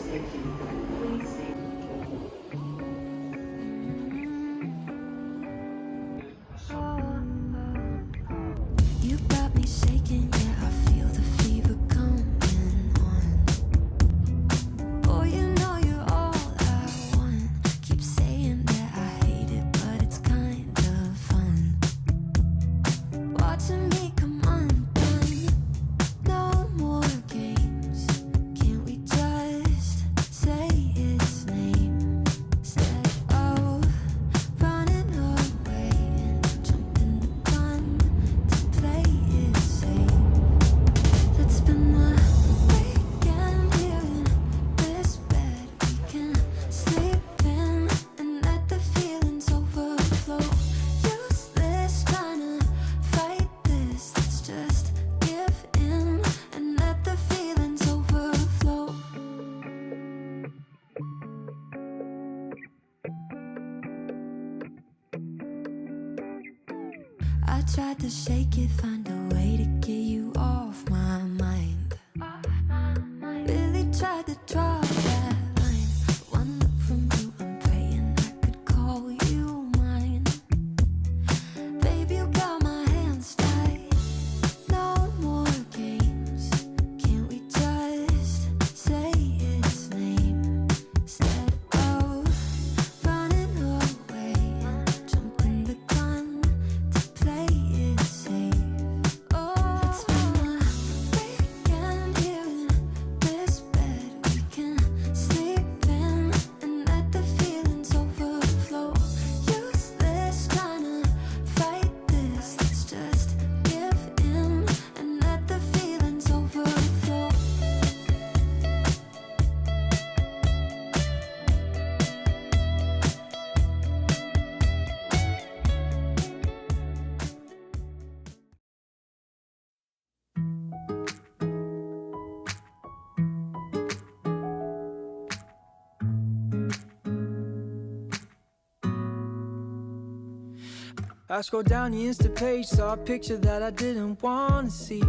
intersection. Please stay. You got me shaking, yeah, I feel the fever coming on. Oh, you know you're all I want. Keep saying that I hate it, but it's kind of fun. Watching me come undone. No more games. Can't we just say its name instead of running away and jumping the gun to play it safe? Let's spend the weekend here in this bed we can sleep in and let the feelings overflow. Useless trying to fight this. Let's just give in and let the feelings overflow. I tried to shake it, find a way to get you off my mind. Really tried to draw that line. One look from you, I'm praying I could call you mine. Baby, you got my hands tied. No more games. Can't we just say its name instead of running away and jumping the gun to play it safe? Oh, let's spend the weekend here in this bed we can sleep in and let the feelings overflow. Useless trying to fight this. Let's just give in and let the feelings overflow. I scrolled down the Insta page, saw a picture that I didn't wanna see.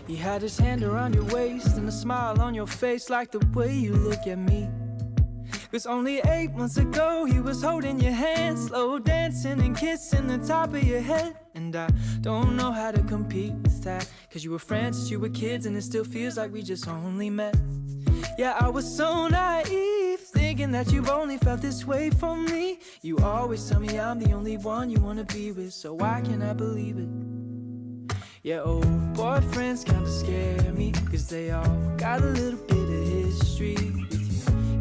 You had his hand around your waist and a smile on your face, like the way you look at me. 'Cause only 8 months ago he was holding your hand, slow dancing and kissing the top of your head. And I don't know how to compete with that, 'cause you were friends since you were kids and it still feels like we just only met. Yeah, I was so naive, thinking that you've only felt this way for me. You always tell me I'm the only one you wanna be with, so why can't I believe it? Yeah, old boyfriends kinda scare me, 'cause they all got a little bit of history with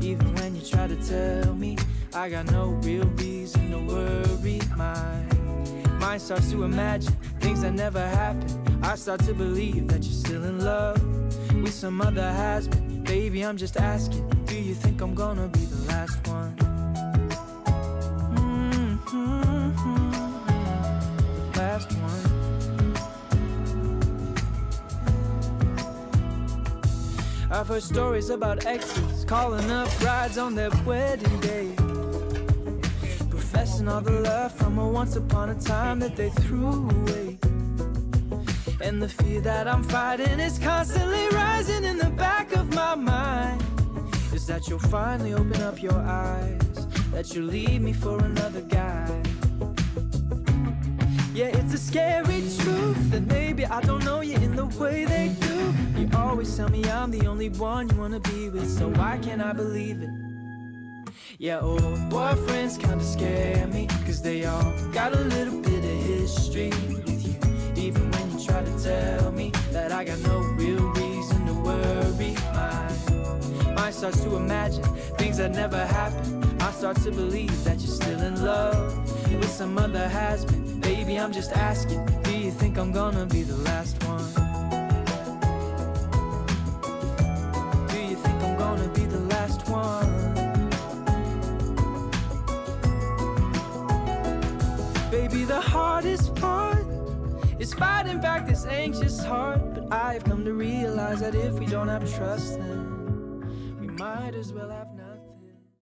you. Even when you try to tell me I got no real reason to worry. My mind starts to imagine things that never happened. I start to believe that you're still in love with some other has-been. Baby, I'm just asking, do you think I'm gonna be the last one? The last one. I've heard stories about exes calling up brides on their wedding day, professing all the love from a once upon a time that they threw away. And the fear that I'm fighting is constantly rising in the back of my mind, is that you'll finally open up your eyes, that you'll leave me for another guy. Yeah, it's a scary truth that maybe I don't know you in the way they do. You always tell me I'm the only one you wanna be with, so why can't I believe it? Yeah, old boyfriends kinda scare me, 'cause they all got a little bit of history with you. Even when you try to tell me that I got no real reason to worry. My mind starts to imagine things that never happened. I start to believe that you're still in love with some other has-been. Baby, I'm just asking, do you think I'm gonna be the last one? Do you think I'm gonna be the last one? Baby, the hardest part is fighting back this anxious heart. But I've come to realize that if we don't have trust, then we might as well have none.